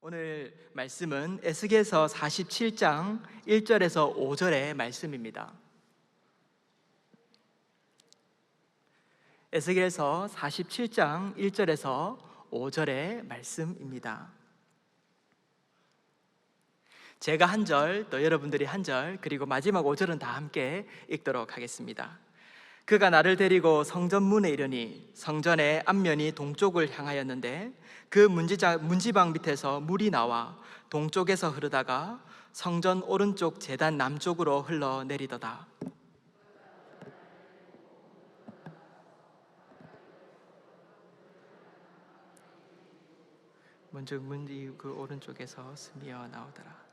오늘 말씀은 에스겔서 47장 1절에서 5절의 말씀입니다. 에스겔서 47장 1절에서 5절의 말씀입니다. 제가 한 절, 또 여러분들이 한 절, 그리고 마지막 5절은 다 함께 읽도록 하겠습니다. 그가 나를 데리고 성전 문에 이르니 성전의 앞면이 동쪽을 향하였는데 그 문지방 밑에서 물이 나와 동쪽에서 흐르다가 성전 오른쪽 제단 남쪽으로 흘러내리더다. 문이 그 오른쪽에서 스며 나오더라.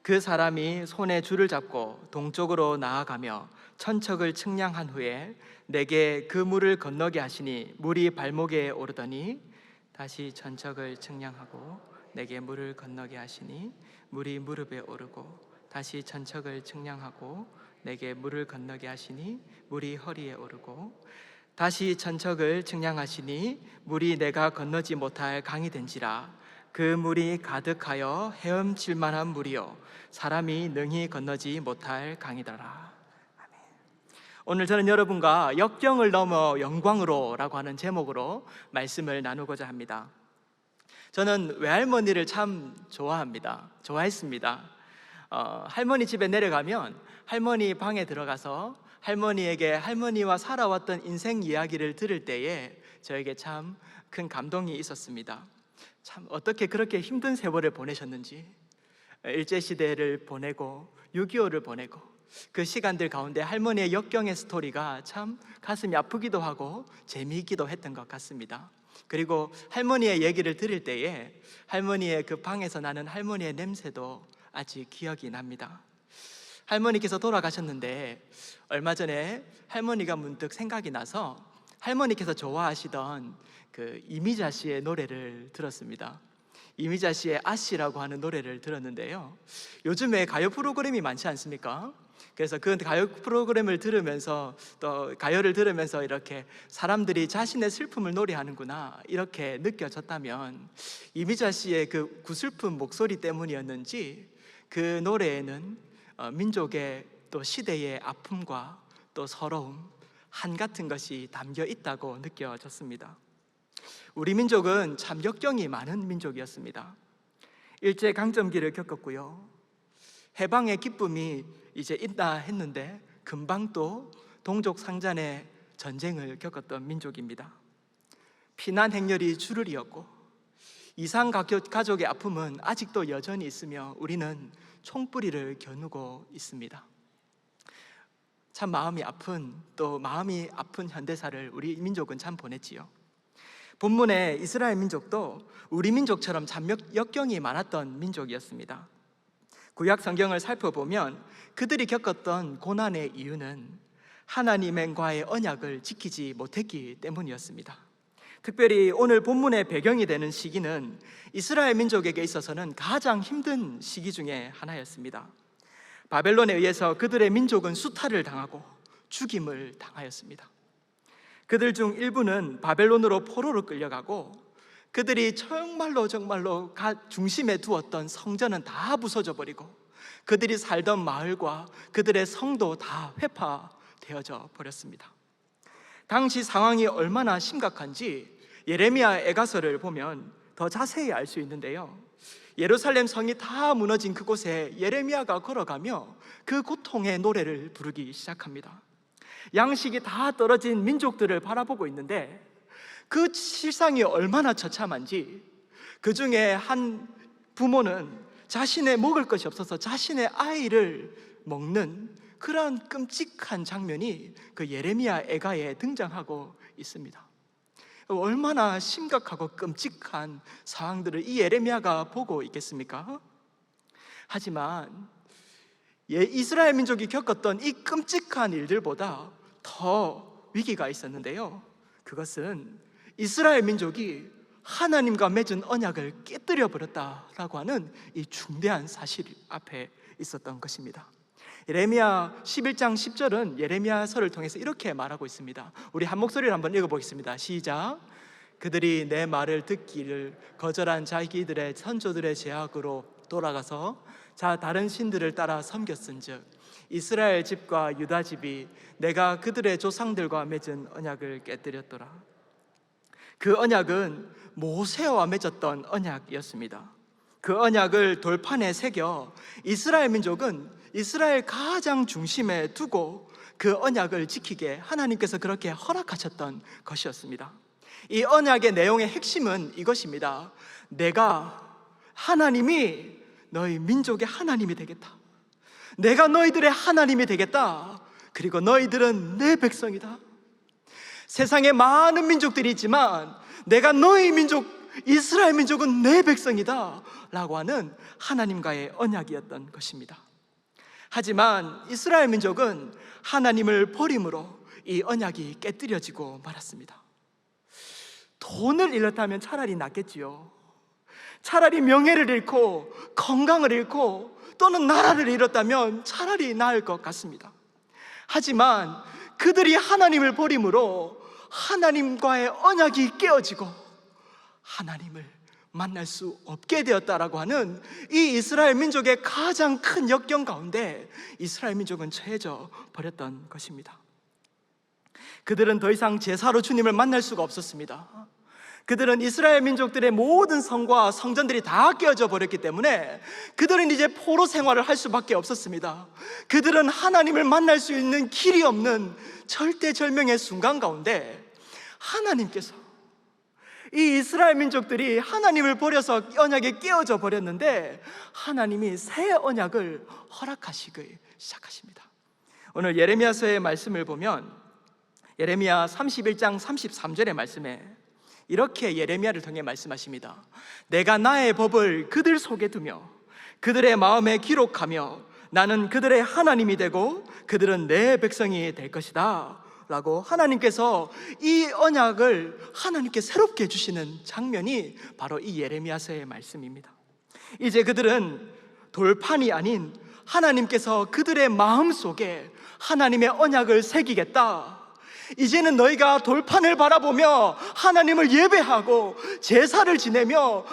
그 사람이 손에 줄을 잡고 동쪽으로 나아가며 천척을 측량한 후에 내게 그 물을 건너게 하시니 물이 발목에 오르더니 다시 천척을 측량하고 내게 물을 건너게 하시니 물이 무릎에 오르고 다시 천척을 측량하고 내게 물을 건너게 하시니 물이 허리에 오르고 다시 천척을 측량하시니 물이 내가 건너지 못할 강이 된지라. 그 물이 가득하여 헤엄칠 만한 물이요 사람이 능히 건너지 못할 강이더라. 아멘. 오늘 저는 여러분과 역경을 넘어 영광으로라고 하는 제목으로 말씀을 나누고자 합니다. 저는 외할머니를 참 좋아했습니다. 할머니 집에 내려가면 할머니 방에 들어가서 할머니에게 할머니와 살아왔던 인생 이야기를 들을 때에 저에게 참 큰 감동이 있었습니다. 참 어떻게 그렇게 힘든 세월을 보내셨는지, 일제시대를 보내고 6.25를 보내고 그 시간들 가운데 할머니의 역경의 스토리가 참 가슴이 아프기도 하고 재미있기도 했던 것 같습니다. 그리고 할머니의 얘기를 들을 때에 할머니의 그 방에서 나는 할머니의 냄새도 아직 기억이 납니다. 할머니께서 돌아가셨는데 얼마 전에 할머니가 문득 생각이 나서 할머니께서 좋아하시던 그 이미자 씨의 노래를 들었습니다. 이미자 씨의 아씨라고 하는 노래를 들었는데요, 요즘에 가요 프로그램이 많지 않습니까? 그래서 그 가요 프로그램을 들으면서 또 가요를 들으면서 이렇게 사람들이 자신의 슬픔을 노래하는구나 이렇게 느껴졌다면 이미자 씨의 그 구슬픈 목소리 때문이었는지 그 노래에는 민족의 또 시대의 아픔과 또 서러움, 한 같은 것이 담겨 있다고 느껴졌습니다. 우리 민족은 참 역경이 많은 민족이었습니다. 일제 강점기를 겪었고요, 해방의 기쁨이 이제 있다 했는데 금방 또 동족 상잔의 전쟁을 겪었던 민족입니다. 피난 행렬이 줄을 이었고 이산 가족의 아픔은 아직도 여전히 있으며 우리는 총뿌리를 겨누고 있습니다. 참 마음이 아픈 현대사를 우리 민족은 참 보냈지요. 본문의 이스라엘 민족도 우리 민족처럼 참 역경이 많았던 민족이었습니다. 구약 성경을 살펴보면 그들이 겪었던 고난의 이유는 하나님과의 언약을 지키지 못했기 때문이었습니다. 특별히 오늘 본문의 배경이 되는 시기는 이스라엘 민족에게 있어서는 가장 힘든 시기 중에 하나였습니다. 바벨론에 의해서 그들의 민족은 수탈을 당하고 죽임을 당하였습니다. 그들 중 일부는 바벨론으로 포로로 끌려가고 그들이 정말로 중심에 두었던 성전은 다 부서져 버리고 그들이 살던 마을과 그들의 성도 다 회파되어져 버렸습니다. 당시 상황이 얼마나 심각한지 예레미야 애가서를 보면 더 자세히 알 수 있는데요, 예루살렘 성이 다 무너진 그곳에 예레미야가 걸어가며 그 고통의 노래를 부르기 시작합니다. 양식이 다 떨어진 민족들을 바라보고 있는데 그 실상이 얼마나 처참한지, 그 중에 한 부모는 자신의 먹을 것이 없어서 자신의 아이를 먹는 그러한 끔찍한 장면이 그 예레미야 애가에 등장하고 있습니다. 얼마나 심각하고 끔찍한 상황들을 이 예레미야가 보고 있겠습니까? 하지만 이스라엘 민족이 겪었던 이 끔찍한 일들보다 더 위기가 있었는데요, 그것은 이스라엘 민족이 하나님과 맺은 언약을 깨뜨려 버렸다라고 하는 이 중대한 사실 앞에 있었던 것입니다. 예레미야 11장 10절은 예레미야서를 통해서 이렇게 말하고 있습니다. 우리 한 목소리로 한번 읽어보겠습니다. 시작. 그들이 내 말을 듣기를 거절한 자기들의 선조들의 제약으로 돌아가서 다른 신들을 따라 섬겼은즉 이스라엘 집과 유다 집이 내가 그들의 조상들과 맺은 언약을 깨뜨렸더라. 그 언약은 모세와 맺었던 언약이었습니다. 그 언약을 돌판에 새겨 이스라엘 민족은 이스라엘 가장 중심에 두고 그 언약을 지키게 하나님께서 그렇게 허락하셨던 것이었습니다. 이 언약의 내용의 핵심은 이것입니다. 내가 하나님이 너희 민족의 하나님이 되겠다. 내가 너희들의 하나님이 되겠다. 그리고 너희들은 내 백성이다. 세상에 많은 민족들이 있지만 내가 너희 민족 이스라엘 민족은 내 백성이다 라고 하는 하나님과의 언약이었던 것입니다. 하지만 이스라엘 민족은 하나님을 버림으로 이 언약이 깨뜨려지고 말았습니다. 돈을 잃었다면 차라리 낫겠지요. 차라리 명예를 잃고 건강을 잃고 또는 나라를 잃었다면 차라리 나을 것 같습니다. 하지만 그들이 하나님을 버림으로 하나님과의 언약이 깨어지고 하나님을 만날 수 없게 되었다라고 하는 이 이스라엘 민족의 가장 큰 역경 가운데 이스라엘 민족은 처해져 버렸던 것입니다. 그들은 더 이상 제사로 주님을 만날 수가 없었습니다. 그들은 이스라엘 민족들의 모든 성과 성전들이 다 깨어져 버렸기 때문에 그들은 이제 포로 생활을 할 수밖에 없었습니다. 그들은 하나님을 만날 수 있는 길이 없는 절대절명의 순간 가운데 하나님께서 이 이스라엘 민족들이 하나님을 버려서 언약에 깨어져 버렸는데 하나님이 새 언약을 허락하시기 시작하십니다. 오늘 예레미야서의 말씀을 보면 예레미야 31장 33절의 말씀에 이렇게 예레미야를 통해 말씀하십니다. 내가 나의 법을 그들 속에 두며 그들의 마음에 기록하며 나는 그들의 하나님이 되고 그들은 내 백성이 될 것이다 라고 하나님께서 이 언약을 하나님께 새롭게 주시는 장면이 바로 이 예레미야서의 말씀입니다. 이제 그들은 돌판이 아닌 하나님께서 그들의 마음속에 하나님의 언약을 새기겠다. 이제는 너희가 돌판을 바라보며 하나님을 예배하고 제사를 지내며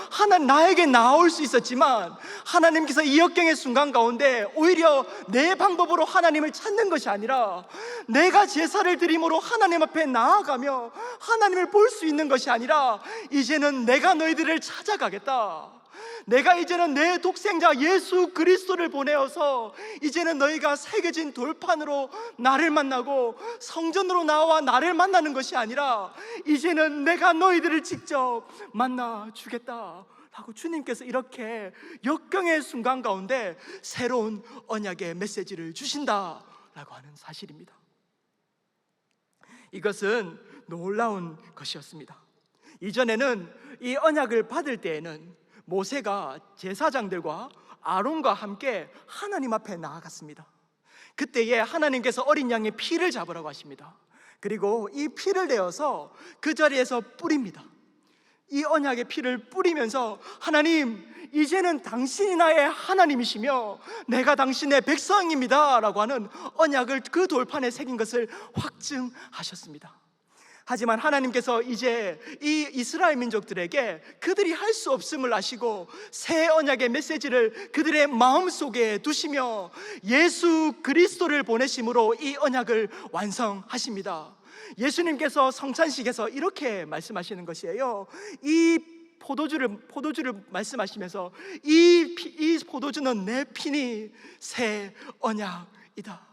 나에게 나올 수 있었지만 하나님께서 이 역경의 순간 가운데 오히려 내 방법으로 하나님을 찾는 것이 아니라 내가 제사를 드림으로 하나님 앞에 나아가며 하나님을 볼 수 있는 것이 아니라 이제는 내가 너희들을 찾아가겠다. 내가 이제는 내 독생자 예수 그리스도를 보내어서 이제는 너희가 새겨진 돌판으로 나를 만나고 성전으로 나와 나를 만나는 것이 아니라 이제는 내가 너희들을 직접 만나 주겠다 라고 주님께서 이렇게 역경의 순간 가운데 새로운 언약의 메시지를 주신다라고 하는 사실입니다. 이것은 놀라운 것이었습니다. 이전에는 이 언약을 받을 때에는 모세가 제사장들과 아론과 함께 하나님 앞에 나아갔습니다. 그때에 하나님께서 어린 양의 피를 잡으라고 하십니다. 그리고 이 피를 내어서 그 자리에서 뿌립니다. 이 언약의 피를 뿌리면서 하나님, 이제는 당신이 나의 하나님이시며 내가 당신의 백성입니다 라고 하는 언약을 그 돌판에 새긴 것을 확증하셨습니다. 하지만 하나님께서 이제 이 이스라엘 민족들에게 그들이 할 수 없음을 아시고 새 언약의 메시지를 그들의 마음속에 두시며 예수 그리스도를 보내심으로 이 언약을 완성하십니다. 예수님께서 성찬식에서 이렇게 말씀하시는 것이에요. 이 포도주를 말씀하시면서 이 포도주는 내 피니 새 언약이다.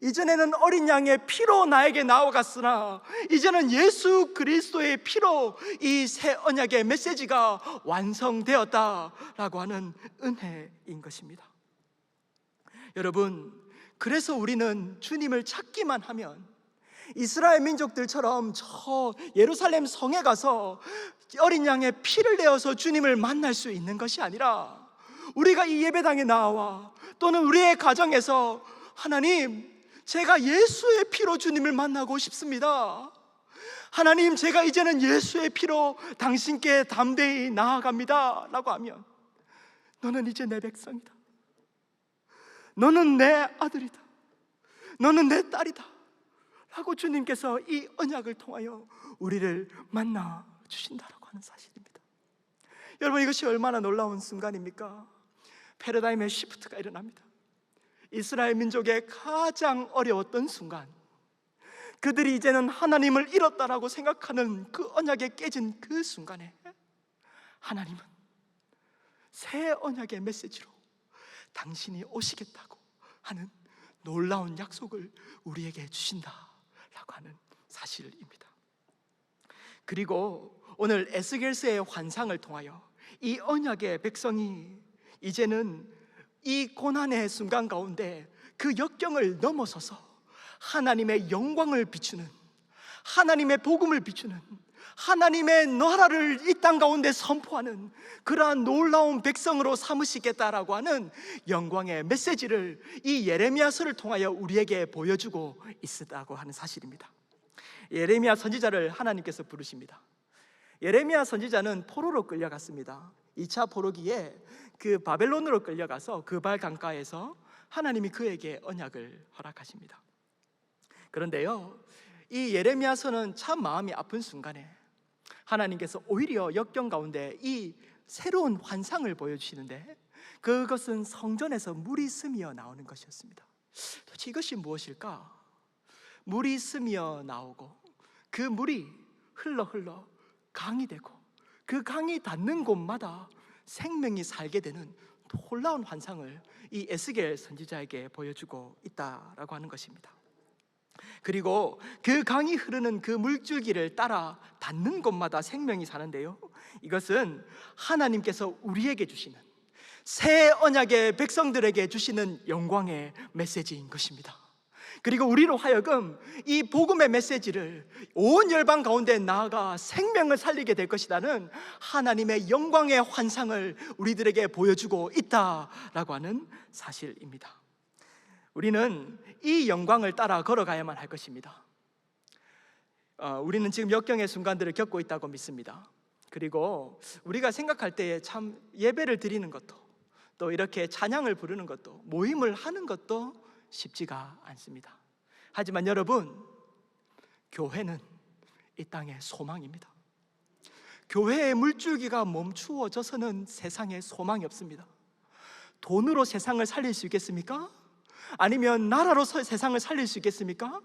이전에는 어린 양의 피로 나에게 나아갔으나 이제는 예수 그리스도의 피로 이 새 언약의 메시지가 완성되었다라고 하는 은혜인 것입니다. 여러분, 그래서 우리는 주님을 찾기만 하면 이스라엘 민족들처럼 저 예루살렘 성에 가서 어린 양의 피를 내어서 주님을 만날 수 있는 것이 아니라 우리가 이 예배당에 나와 또는 우리의 가정에서 하나님, 제가 예수의 피로 주님을 만나고 싶습니다. 하나님, 제가 이제는 예수의 피로 당신께 담대히 나아갑니다 라고 하면 너는 이제 내 백성이다. 너는 내 아들이다. 너는 내 딸이다 라고 주님께서 이 언약을 통하여 우리를 만나 주신다라고 하는 사실입니다. 여러분, 이것이 얼마나 놀라운 순간입니까? 패러다임의 시프트가 일어납니다. 이스라엘 민족의 가장 어려웠던 순간, 그들이 이제는 하나님을 잃었다라고 생각하는 그 언약에 깨진 그 순간에 하나님은 새 언약의 메시지로 당신이 오시겠다고 하는 놀라운 약속을 우리에게 주신다라고 하는 사실입니다. 그리고 오늘 에스겔서의 환상을 통하여 이 언약의 백성이 이제는 이 고난의 순간 가운데 그 역경을 넘어서서 하나님의 영광을 비추는, 하나님의 복음을 비추는, 하나님의 나라를 이 땅 가운데 선포하는 그러한 놀라운 백성으로 삼으시겠다라고 하는 영광의 메시지를 이 예레미야서를 통하여 우리에게 보여주고 있다고 하는 사실입니다. 예레미야 선지자를 하나님께서 부르십니다. 예레미야 선지자는 포로로 끌려갔습니다. 2차 포로기에 그 바벨론으로 끌려가서 그발 강가에서 하나님이 그에게 언약을 허락하십니다. 그런데요, 이 예레미야서는 참 마음이 아픈 순간에 하나님께서 오히려 역경 가운데 이 새로운 환상을 보여주시는데, 그것은 성전에서 물이 스며 나오는 것이었습니다. 도대체 이것이 무엇일까? 물이 스며 나오고 그 물이 흘러 강이 되고 그 강이 닿는 곳마다 생명이 살게 되는 놀라운 환상을 이 에스겔 선지자에게 보여주고 있다라고 하는 것입니다. 그리고 그 강이 흐르는 그 물줄기를 따라 닿는 곳마다 생명이 사는데요, 이것은 하나님께서 우리에게 주시는, 새 언약의 백성들에게 주시는 영광의 메시지인 것입니다. 그리고 우리로 하여금 이 복음의 메시지를 온 열방 가운데 나아가 생명을 살리게 될 것이라는 하나님의 영광의 환상을 우리들에게 보여주고 있다라고 하는 사실입니다. 우리는 이 영광을 따라 걸어가야만 할 것입니다. 우리는 지금 역경의 순간들을 겪고 있다고 믿습니다. 그리고 우리가 생각할 때에 참 예배를 드리는 것도, 또 이렇게 찬양을 부르는 것도, 모임을 하는 것도 쉽지가 않습니다. 하지만 여러분, 교회는 이 땅의 소망입니다. 교회의 물줄기가 멈추어져서는 세상에 소망이 없습니다. 돈으로 세상을 살릴 수 있겠습니까? 아니면 나라로 세상을 살릴 수 있겠습니까?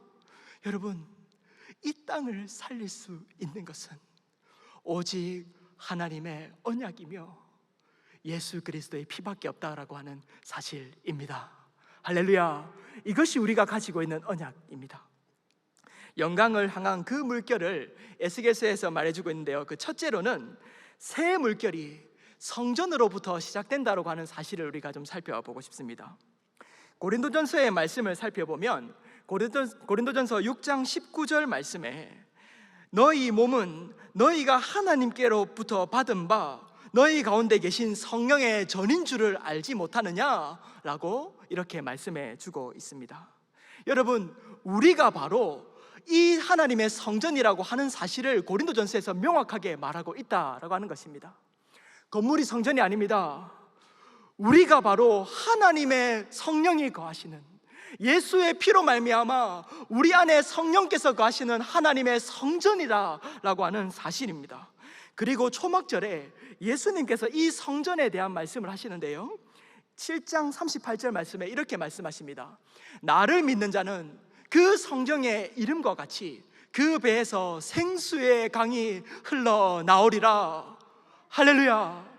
여러분, 이 땅을 살릴 수 있는 것은 오직 하나님의 언약이며 예수 그리스도의 피밖에 없다라고 하는 사실입니다. 할렐루야! 이것이 우리가 가지고 있는 언약입니다. 영광을 향한 그 물결을 에스겔서에서 말해주고 있는데요, 그 첫째로는 새 물결이 성전으로부터 시작된다고 하는 사실을 우리가 좀 살펴보고 싶습니다. 고린도전서의 말씀을 살펴보면 고린도전서 6장 19절 말씀에 너희 몸은 너희가 하나님께로부터 받은 바 너희 가운데 계신 성령의 전인 줄을 알지 못하느냐라고 이렇게 말씀해 주고 있습니다. 여러분, 우리가 바로 이 하나님의 성전이라고 하는 사실을 고린도전서에서 명확하게 말하고 있다라고 하는 것입니다. 건물이 성전이 아닙니다. 우리가 바로 하나님의 성령이 거하시는, 예수의 피로 말미암아 우리 안에 성령께서 거하시는 하나님의 성전이라고 하는 사실입니다. 그리고 초막절에 예수님께서 이 성전에 대한 말씀을 하시는데요, 7장 38절 말씀에 이렇게 말씀하십니다. 나를 믿는 자는 그 성경의 이름과 같이 그 배에서 생수의 강이 흘러나오리라. 할렐루야!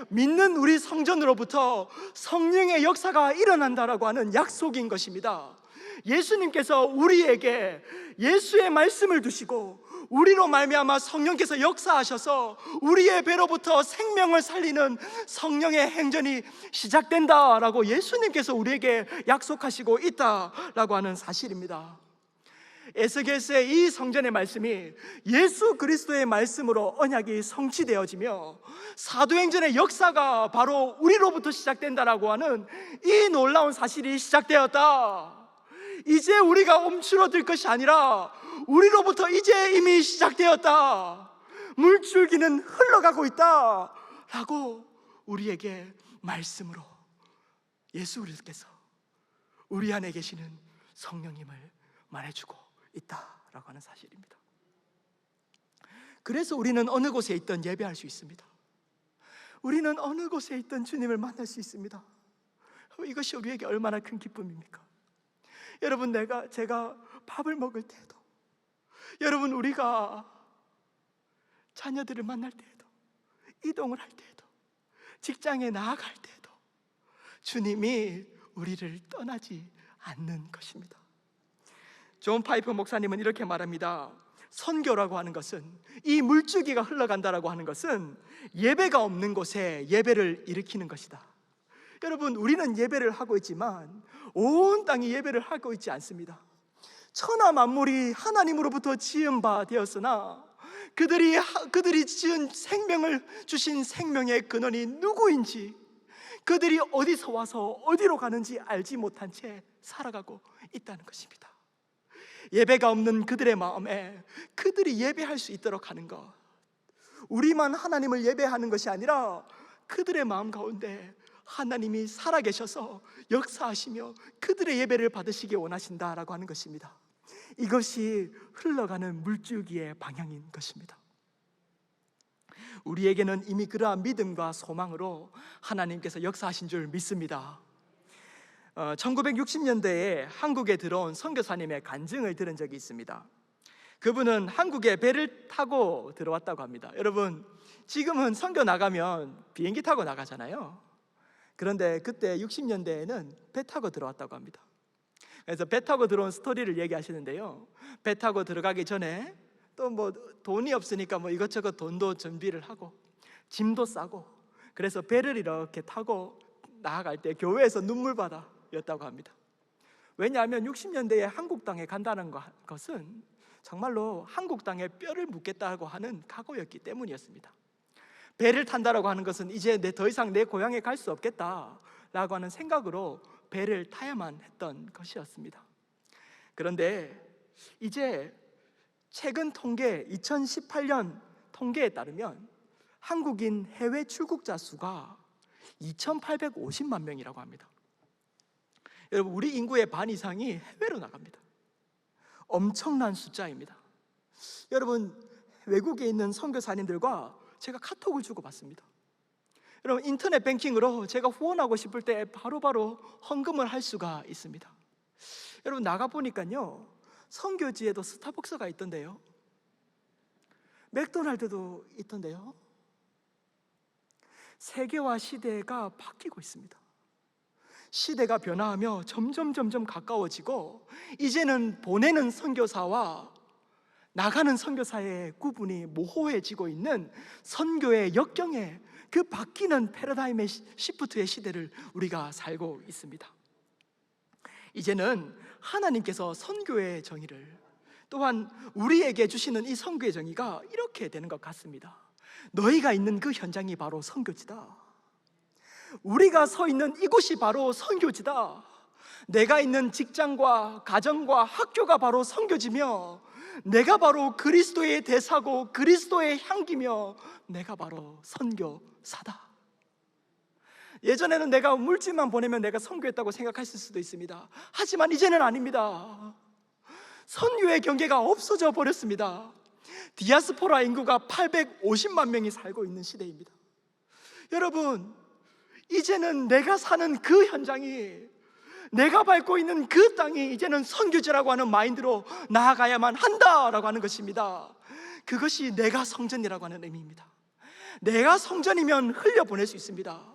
믿는 우리 성전으로부터 성령의 역사가 일어난다라고 하는 약속인 것입니다. 예수님께서 우리에게 예수의 말씀을 두시고 우리로 말미암아 성령께서 역사하셔서 우리의 배로부터 생명을 살리는 성령의 행전이 시작된다라고 예수님께서 우리에게 약속하시고 있다라고 하는 사실입니다. 에스겔서의 이 성전의 말씀이 예수 그리스도의 말씀으로 언약이 성취되어지며 사도행전의 역사가 바로 우리로부터 시작된다라고 하는 이 놀라운 사실이 시작되었다. 이제 우리가 움츠러들 것이 아니라 우리로부터 이제 이미 시작되었다. 물줄기는 흘러가고 있다 라고 우리에게 말씀으로 예수 그리스도께서 우리 안에 계시는 성령님을 말해주고 있다라고 하는 사실입니다. 그래서 우리는 어느 곳에 있든 예배할 수 있습니다. 우리는 어느 곳에 있든 주님을 만날 수 있습니다. 이것이 우리에게 얼마나 큰 기쁨입니까? 여러분, 제가 밥을 먹을 때도, 여러분, 우리가 자녀들을 만날 때에도, 이동을 할 때에도, 직장에 나아갈 때에도 주님이 우리를 떠나지 않는 것입니다. 존 파이프 목사님은 이렇게 말합니다. 선교라고 하는 것은, 이 물줄기가 흘러간다라고 하는 것은 예배가 없는 곳에 예배를 일으키는 것이다. 여러분, 우리는 예배를 하고 있지만 온 땅이 예배를 하고 있지 않습니다. 천하 만물이 하나님으로부터 지은 바 되었으나 그들이 지은 생명을 주신 생명의 근원이 누구인지, 그들이 어디서 와서 어디로 가는지 알지 못한 채 살아가고 있다는 것입니다. 예배가 없는 그들의 마음에 그들이 예배할 수 있도록 하는 것, 우리만 하나님을 예배하는 것이 아니라 그들의 마음 가운데 하나님이 살아계셔서 역사하시며 그들의 예배를 받으시기 원하신다라고 하는 것입니다. 이것이 흘러가는 물줄기의 방향인 것입니다. 우리에게는 이미 그러한 믿음과 소망으로 하나님께서 역사하신 줄 믿습니다. 1960년대에 한국에 들어온 선교사님의 간증을 들은 적이 있습니다. 그분은 한국에 배를 타고 들어왔다고 합니다. 여러분, 지금은 선교 나가면 비행기 타고 나가잖아요. 그런데 그때 60년대에는 배 타고 들어왔다고 합니다. 그래서 배 타고 들어온 스토리를 얘기하시는데요, 배 타고 들어가기 전에 또 뭐 돈이 없으니까 뭐 이것저것 돈도 준비를 하고 짐도 싸고, 그래서 배를 이렇게 타고 나아갈 때 교회에서 눈물바다였다고 합니다. 왜냐하면 60년대에 한국 땅에 간다는 것은 정말로 한국 땅에 뼈를 묻겠다고 하는 각오였기 때문이었습니다. 배를 탄다라고 하는 것은 이제 더 이상 내 고향에 갈 수 없겠다라고 하는 생각으로 배를 타야만 했던 것이었습니다. 그런데 이제 최근 통계, 2018년 통계에 따르면 한국인 해외 출국자 수가 2,850만 명이라고 합니다. 여러분, 우리 인구의 반 이상이 해외로 나갑니다. 엄청난 숫자입니다. 여러분, 외국에 있는 선교사님들과 제가 카톡을 주고받습니다. 여러분, 인터넷 뱅킹으로 제가 후원하고 싶을 때 바로바로 헌금을 할 수가 있습니다. 여러분, 나가보니까요, 선교지에도 스타벅스가 있던데요, 맥도날드도 있던데요. 세계와 시대가 바뀌고 있습니다. 시대가 변화하며 점점 가까워지고, 이제는 보내는 선교사와 나가는 선교사의 구분이 모호해지고 있는 선교의 역경에, 그 바뀌는 패러다임의 시프트의 시대를 우리가 살고 있습니다. 이제는 하나님께서 선교의 정의를, 또한 우리에게 주시는 이 선교의 정의가 이렇게 되는 것 같습니다. 너희가 있는 그 현장이 바로 선교지다. 우리가 서 있는 이곳이 바로 선교지다. 내가 있는 직장과 가정과 학교가 바로 선교지며, 내가 바로 그리스도의 대사고 그리스도의 향기며, 내가 바로 선교사다. 예전에는 내가 물질만 보내면 내가 선교했다고 생각했을 수도 있습니다. 하지만 이제는 아닙니다. 선교의 경계가 없어져 버렸습니다. 디아스포라 인구가 850만 명이 살고 있는 시대입니다. 여러분, 이제는 내가 사는 그 현장이, 내가 밟고 있는 그 땅이 이제는 선교지라고 하는 마인드로 나아가야만 한다라고 하는 것입니다. 그것이 내가 성전이라고 하는 의미입니다. 내가 성전이면 흘려보낼 수 있습니다.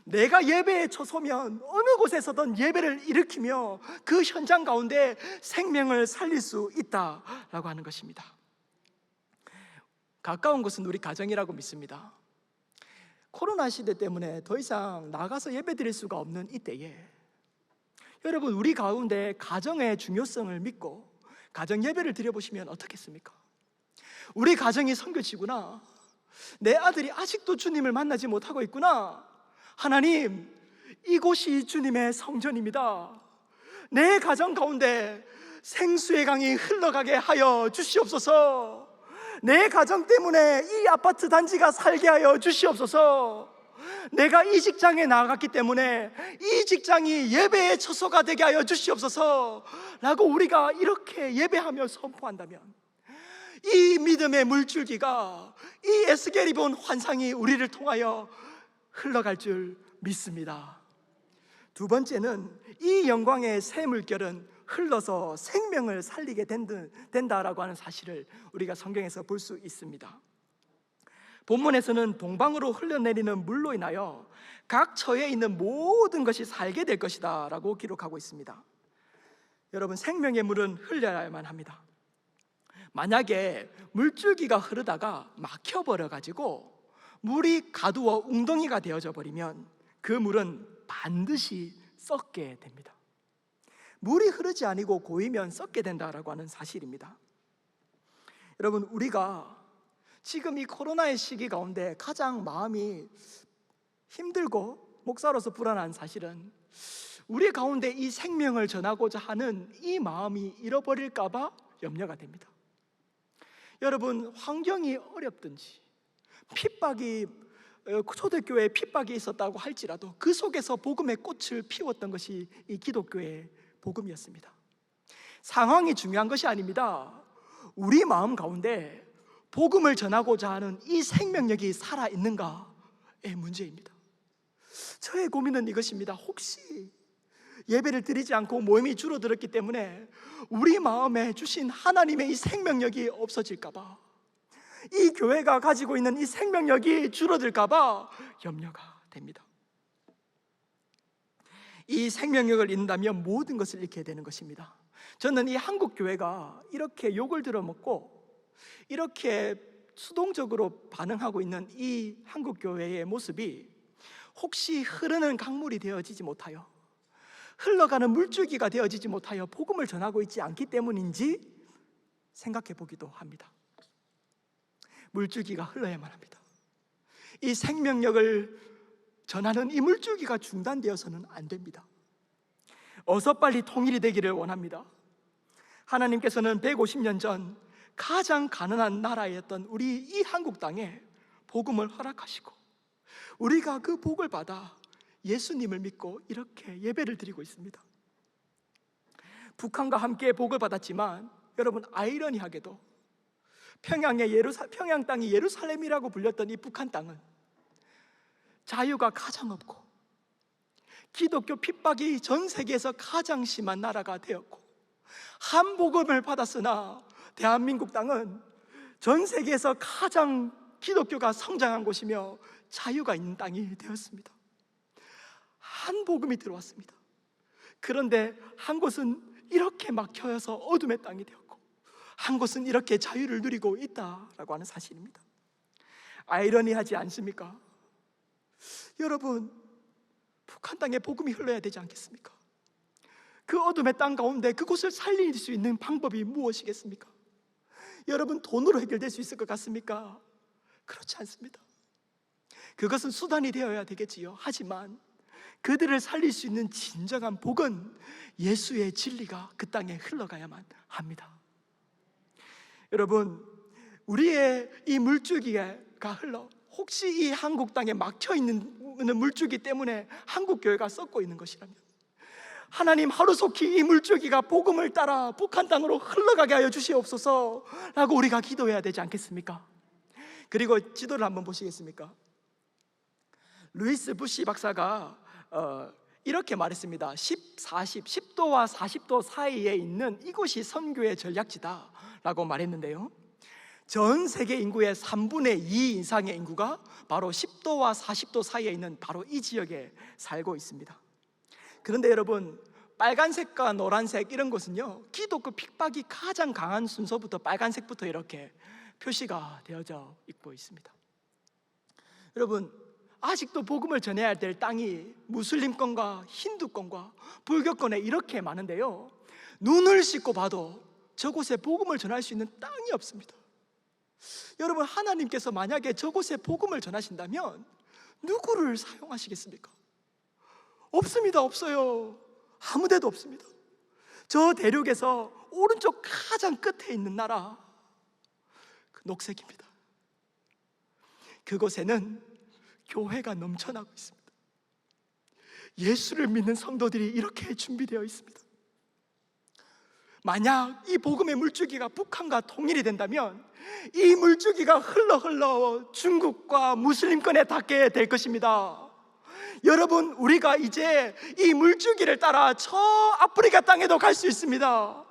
내가 예배에 초서면 어느 곳에서든 예배를 일으키며 그 현장 가운데 생명을 살릴 수 있다라고 하는 것입니다. 가까운 곳은 우리 가정이라고 믿습니다. 코로나 시대 때문에 더 이상 나가서 예배 드릴 수가 없는 이때에, 여러분, 우리 가운데 가정의 중요성을 믿고 가정 예배를 드려보시면 어떻겠습니까? 우리 가정이 선교지구나, 내 아들이 아직도 주님을 만나지 못하고 있구나, 하나님, 이곳이 주님의 성전입니다. 내 가정 가운데 생수의 강이 흘러가게 하여 주시옵소서. 내 가정 때문에 이 아파트 단지가 살게 하여 주시옵소서. 내가 이 직장에 나아갔기 때문에 이 직장이 예배의 처소가 되게 하여 주시옵소서 라고 우리가 이렇게 예배하며 선포한다면, 이 믿음의 물줄기가, 이 에스겔이 본 환상이 우리를 통하여 흘러갈 줄 믿습니다. 두 번째는, 이 영광의 새 물결은 흘러서 생명을 살리게 된다라고 하는 사실을 우리가 성경에서 볼 수 있습니다. 본문에서는 동방으로 흘러내리는 물로 인하여 각 처에 있는 모든 것이 살게 될 것이다 라고 기록하고 있습니다. 여러분, 생명의 물은 흘려야만 합니다. 만약에 물줄기가 흐르다가 막혀버려 가지고 물이 가두어 웅덩이가 되어져 버리면 그 물은 반드시 썩게 됩니다. 물이 흐르지 아니고 고이면 썩게 된다라고 하는 사실입니다. 여러분, 우리가 지금 이 코로나의 시기 가운데 가장 마음이 힘들고 목사로서 불안한 사실은, 우리 가운데 이 생명을 전하고자 하는 이 마음이 잃어버릴까 봐 염려가 됩니다. 여러분, 환경이 어렵든지 핍박이, 초대교회에 핍박이 있었다고 할지라도 그 속에서 복음의 꽃을 피웠던 것이 이 기독교의 복음이었습니다. 상황이 중요한 것이 아닙니다. 우리 마음 가운데 복음을 전하고자 하는 이 생명력이 살아있는가의 문제입니다. 저의 고민은 이것입니다. 혹시 예배를 드리지 않고 모임이 줄어들었기 때문에 우리 마음에 주신 하나님의 이 생명력이 없어질까 봐, 이 교회가 가지고 있는 이 생명력이 줄어들까 봐 염려가 됩니다. 이 생명력을 잃는다면 모든 것을 잃게 되는 것입니다. 저는 이 한국 교회가 이렇게 욕을 들어먹고 이렇게 수동적으로 반응하고 있는 이 한국 교회의 모습이 혹시 흐르는 강물이 되어지지 못하여, 흘러가는 물줄기가 되어지지 못하여 복음을 전하고 있지 않기 때문인지 생각해 보기도 합니다. 물줄기가 흘러야만 합니다. 이 생명력을 전하는 이 물줄기가 중단되어서는 안 됩니다. 어서 빨리 통일이 되기를 원합니다. 하나님께서는 150년 전 가장 가난한 나라였던 우리 이 한국 땅에 복음을 허락하시고, 우리가 그 복을 받아 예수님을 믿고 이렇게 예배를 드리고 있습니다. 북한과 함께 복을 받았지만, 여러분, 아이러니하게도 평양 땅이 예루살렘이라고 불렸던 이 북한 땅은 자유가 가장 없고 기독교 핍박이 전 세계에서 가장 심한 나라가 되었고, 한 복음을 받았으나 대한민국 땅은 전 세계에서 가장 기독교가 성장한 곳이며 자유가 있는 땅이 되었습니다. 한 복음이 들어왔습니다. 그런데 한 곳은 이렇게 막혀서 어둠의 땅이 되었고, 한 곳은 이렇게 자유를 누리고 있다라고 하는 사실입니다. 아이러니하지 않습니까? 여러분, 북한 땅에 복음이 흘러야 되지 않겠습니까? 그 어둠의 땅 가운데 그곳을 살릴 수 있는 방법이 무엇이겠습니까? 여러분, 돈으로 해결될 수 있을 것 같습니까? 그렇지 않습니다. 그것은 수단이 되어야 되겠지요. 하지만 그들을 살릴 수 있는 진정한 복은 예수의 진리가 그 땅에 흘러가야만 합니다. 여러분, 우리의 이 물줄기가 흘러, 혹시 이 한국 땅에 막혀있는 물줄기 때문에 한국 교회가 썩고 있는 것이라면, 하나님 하루속히 이 물줄기가 복음을 따라 북한 땅으로 흘러가게 하여 주시옵소서 라고 우리가 기도해야 되지 않겠습니까? 그리고 지도를 한번 보시겠습니까? 루이스 부시 박사가 이렇게 말했습니다. 10도와 40도 사이에 있는 이곳이 선교의 전략지다 라고 말했는데요, 전 세계 인구의 3분의 2 이상의 인구가 바로 10도와 40도 사이에 있는 바로 이 지역에 살고 있습니다. 그런데 여러분, 빨간색과 노란색 이런 곳은요, 기독교 핍박이 가장 강한 순서부터 빨간색부터 이렇게 표시가 되어져 있고 있습니다. 여러분, 아직도 복음을 전해야 될 땅이 무슬림권과 힌두권과 불교권에 이렇게 많은데요, 눈을 씻고 봐도 저곳에 복음을 전할 수 있는 땅이 없습니다. 여러분, 하나님께서 만약에 저곳에 복음을 전하신다면 누구를 사용하시겠습니까? 없습니다. 없어요. 아무데도 없습니다. 저 대륙에서 오른쪽 가장 끝에 있는 나라, 그 녹색입니다. 그곳에는 교회가 넘쳐나고 있습니다. 예수를 믿는 성도들이 이렇게 준비되어 있습니다. 만약 이 복음의 물줄기가 북한과 통일이 된다면 이 물줄기가 흘러 중국과 무슬림권에 닿게 될 것입니다. 여러분, 우리가 이제 이 물줄기를 따라 저 아프리카 땅에도 갈 수 있습니다.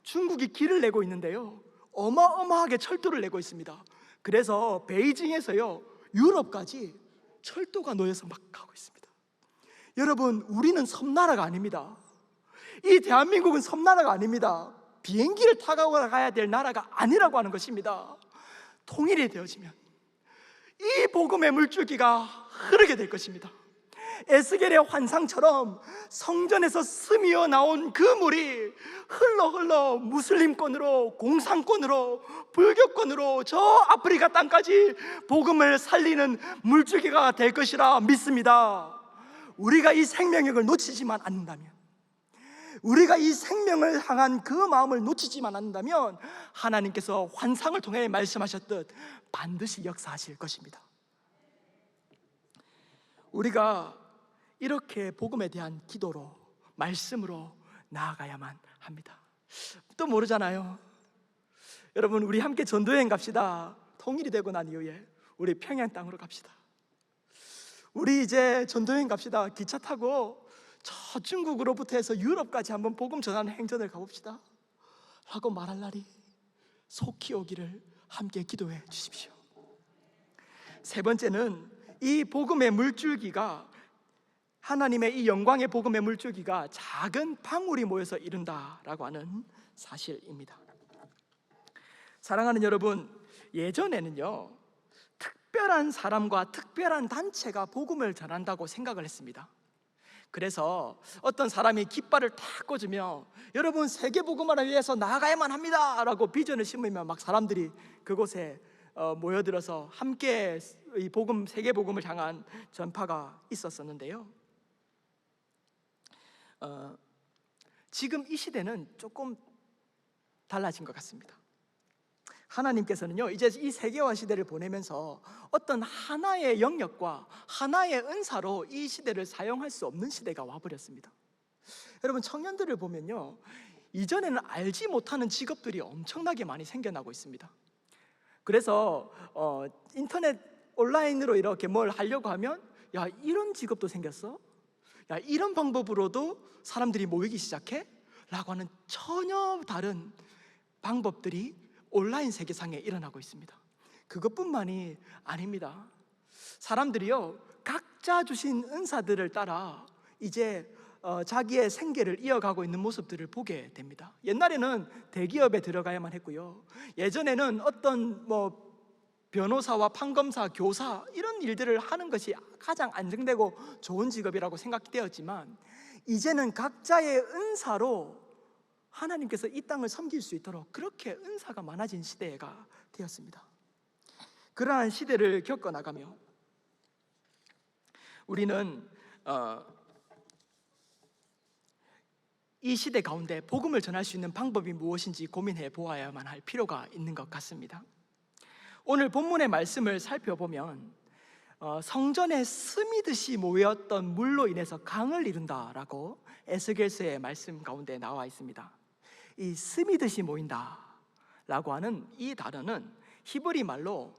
중국이 길을 내고 있는데요, 어마어마하게 철도를 내고 있습니다. 그래서 베이징에서요 유럽까지 철도가 놓여서 막 가고 있습니다. 여러분, 우리는 섬나라가 아닙니다. 이 대한민국은 섬나라가 아닙니다. 비행기를 타고 가야 될 나라가 아니라고 하는 것입니다. 통일이 되어지면 이 복음의 물줄기가 흐르게 될 것입니다. 에스겔의 환상처럼 성전에서 스미어 나온 그 물이 흘러 무슬림권으로, 공산권으로, 불교권으로 저 아프리카 땅까지 복음을 살리는 물줄기가 될 것이라 믿습니다. 우리가 이 생명력을 놓치지만 않는다면, 우리가 이 생명을 향한 그 마음을 놓치지만 않는다면 하나님께서 환상을 통해 말씀하셨듯 반드시 역사하실 것입니다. 우리가 이렇게 복음에 대한 기도로, 말씀으로 나아가야만 합니다. 또 모르잖아요. 여러분, 우리 함께 전도여행 갑시다. 통일이 되고 난 이후에 우리 평양 땅으로 갑시다. 우리 이제 전도여행 갑시다. 기차 타고 저 중국으로부터 해서 유럽까지 한번 복음 전하는 행전을 가봅시다 라고 말할 날이 속히 오기를 함께 기도해 주십시오. 세 번째는 이 복음의 물줄기가, 하나님의 이 영광의 복음의 물줄기가 작은 방울이 모여서 이룬다라고 하는 사실입니다. 사랑하는 여러분, 예전에는요 특별한 사람과 특별한 단체가 복음을 전한다고 생각을 했습니다. 그래서 어떤 사람이 깃발을 탁 꽂으며 여러분 세계 복음화를 위해서 나아가야만 합니다 라고 비전을 심으면 막 사람들이 그곳에 모여들어서 함께 이 복음, 세계 복음을 향한 전파가 있었었는데요, 지금 이 시대는 조금 달라진 것 같습니다. 하나님께서는요 이제 이 세계화 시대를 보내면서 어떤 하나의 영역과 하나의 은사로 이 시대를 사용할 수 없는 시대가 와버렸습니다. 여러분, 청년들을 보면요 이전에는 알지 못하는 직업들이 엄청나게 많이 생겨나고 있습니다. 그래서 인터넷 온라인으로 이렇게 뭘 하려고 하면 야, 이런 직업도 생겼어? 야, 이런 방법으로도 사람들이 모이기 시작해? 라고 하는 전혀 다른 방법들이 온라인 세계상에 일어나고 있습니다. 그것뿐만이 아닙니다. 사람들이요 각자 주신 은사들을 따라 이제 자기의 생계를 이어가고 있는 모습들을 보게 됩니다. 옛날에는 대기업에 들어가야만 했고요, 예전에는 어떤 변호사와 판검사, 교사 이런 일들을 하는 것이 가장 안정되고 좋은 직업이라고 생각되었지만 이제는 각자의 은사로 하나님께서 이 땅을 섬길 수 있도록 그렇게 은사가 많아진 시대가 되었습니다. 그러한 시대를 겪어나가며 우리는 이 시대 가운데 복음을 전할 수 있는 방법이 무엇인지 고민해 보아야만 할 필요가 있는 것 같습니다. 오늘 본문의 말씀을 살펴보면 성전에 스미듯이 모였던 물로 인해서 강을 이룬다라고 에스겔서의 말씀 가운데 나와 있습니다. 이 스미듯이 모인다라고 하는 이 단어는 히브리 말로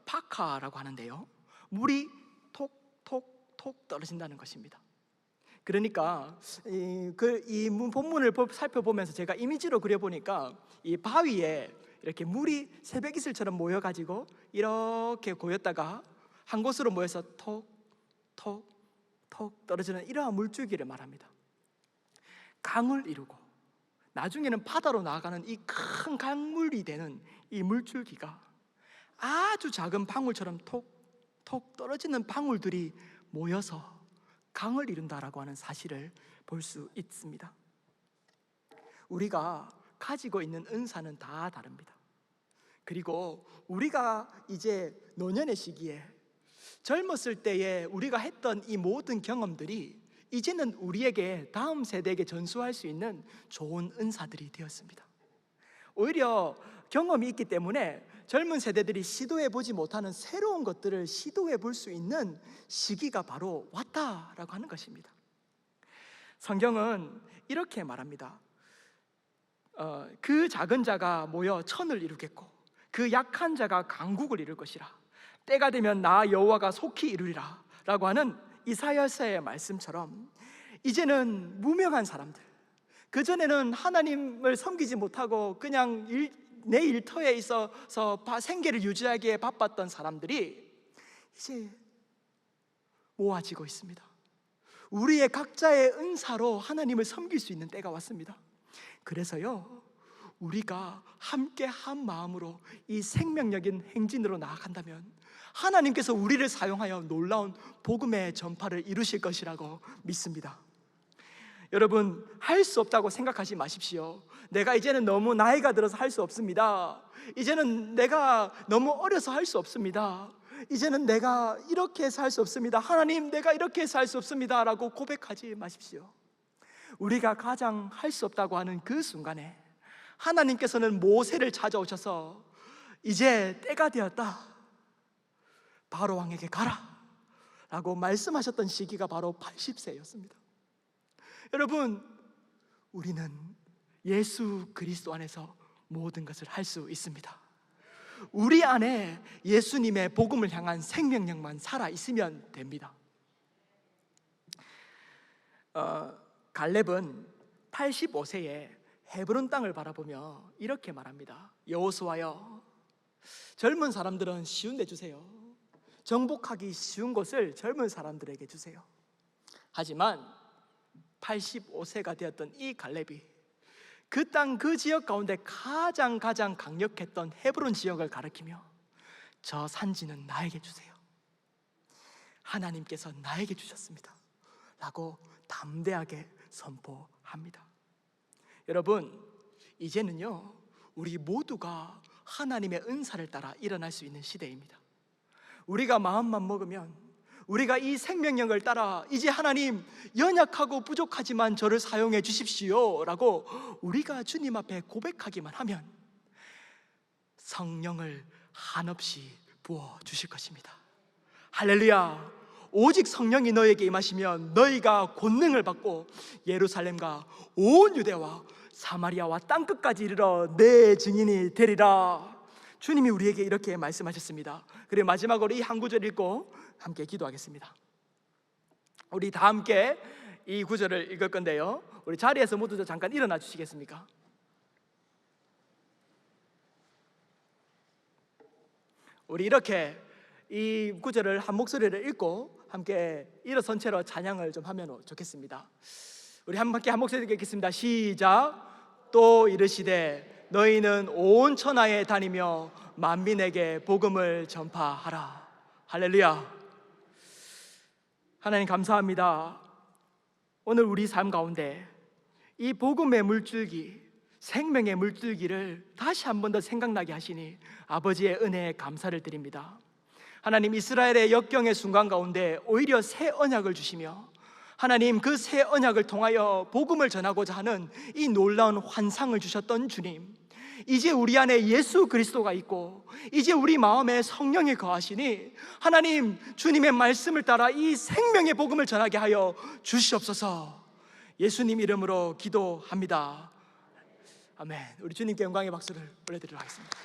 파카라고 하는데요, 물이 톡톡톡 떨어진다는 것입니다. 그러니까 이 본문을 살펴보면서 제가 이미지로 그려보니까 이 바위에 이렇게 물이 새벽 이슬처럼 모여가지고 이렇게 고였다가 한 곳으로 모여서 톡톡톡 떨어지는 이러한 물줄기를 말합니다. 강을 이루고 나중에는 바다로 나아가는 이 큰 강물이 되는 이 물줄기가 아주 작은 방울처럼 톡톡 떨어지는 방울들이 모여서 강을 이룬다라고 하는 사실을 볼 수 있습니다. 우리가 가지고 있는 은사는 다 다릅니다. 그리고 우리가 이제 노년의 시기에 젊었을 때에 우리가 했던 이 모든 경험들이 이제는 우리에게 다음 세대에게 전수할 수 있는 좋은 은사들이 되었습니다. 오히려 경험이 있기 때문에 젊은 세대들이 시도해 보지 못하는 새로운 것들을 시도해 볼 수 있는 시기가 바로 왔다라고 하는 것입니다. 성경은 이렇게 말합니다. 그 작은 자가 모여 천을 이루겠고 그 약한 자가 강국을 이룰 것이라. 때가 되면 나 여호와가 속히 이루리라 라고 하는 이사야서의 말씀처럼, 이제는 무명한 사람들, 그전에는 하나님을 섬기지 못하고 그냥 내 일터에 있어서 생계를 유지하기에 바빴던 사람들이 이제 모아지고 있습니다. 우리의 각자의 은사로 하나님을 섬길 수 있는 때가 왔습니다. 그래서요, 우리가 함께 한 마음으로 이 생명력인 행진으로 나아간다면 하나님께서 우리를 사용하여 놀라운 복음의 전파를 이루실 것이라고 믿습니다. 여러분, 할 수 없다고 생각하지 마십시오. 내가 이제는 너무 나이가 들어서 할 수 없습니다. 이제는 내가 너무 어려서 할 수 없습니다. 이제는 내가 이렇게 해서 할 수 없습니다. 하나님, 내가 이렇게 해서 할 수 없습니다 라고 고백하지 마십시오. 우리가 가장 할 수 없다고 하는 그 순간에 하나님께서는 모세를 찾아오셔서 이제 때가 되었다, 바로 왕에게 가라 라고 말씀하셨던 시기가 바로 80세였습니다. 여러분, 우리는 예수 그리스도 안에서 모든 것을 할 수 있습니다. 우리 안에 예수님의 복음을 향한 생명력만 살아있으면 됩니다. 갈렙은 85세에 헤브론 땅을 바라보며 이렇게 말합니다. 여호수아여, 젊은 사람들은 쉬운 데 주세요. 정복하기 쉬운 곳을 젊은 사람들에게 주세요. 하지만 85세가 되었던 이 갈렙이 그 땅 그 지역 가운데 가장 강력했던 헤브론 지역을 가리키며 저 산지는 나에게 주세요. 하나님께서 나에게 주셨습니다 라고 담대하게 선포합니다. 여러분, 이제는요, 우리 모두가 하나님의 은사를 따라 일어날 수 있는 시대입니다. 우리가 마음만 먹으면, 우리가 이 생명력을 따라 이제 하나님, 연약하고 부족하지만 저를 사용해 주십시오 라고 우리가 주님 앞에 고백하기만 하면 성령을 한없이 부어주실 것입니다. 할렐루야. 오직 성령이 너에게 임하시면 너희가 권능을 받고 예루살렘과 온 유대와 사마리아와 땅끝까지 이르러 내 증인이 되리라. 주님이 우리에게 이렇게 말씀하셨습니다. 그리고 마지막으로 이 한 구절 읽고 함께 기도하겠습니다. 우리 다 함께 이 구절을 읽을 건데요, 우리 자리에서 모두 잠깐 일어나 주시겠습니까? 우리 이렇게 이 구절을 한 목소리를 읽고 함께 일어선 채로 찬양을 좀 하면 좋겠습니다. 우리 함께 한 목소리 읽겠습니다. 시작. 또 이르시되 너희는 온 천하에 다니며 만민에게 복음을 전파하라. 할렐루야. 하나님 감사합니다. 오늘 우리 삶 가운데 이 복음의 물줄기, 생명의 물줄기를 다시 한 번 더 생각나게 하시니 아버지의 은혜에 감사를 드립니다. 하나님, 이스라엘의 역경의 순간 가운데 오히려 새 언약을 주시며 하나님, 그 새 언약을 통하여 복음을 전하고자 하는 이 놀라운 환상을 주셨던 주님, 이제 우리 안에 예수 그리스도가 있고 이제 우리 마음에 성령이 거하시니 하나님, 주님의 말씀을 따라 이 생명의 복음을 전하게 하여 주시옵소서. 예수님 이름으로 기도합니다. 아멘. 우리 주님께 영광의 박수를 올려드리도록 하겠습니다.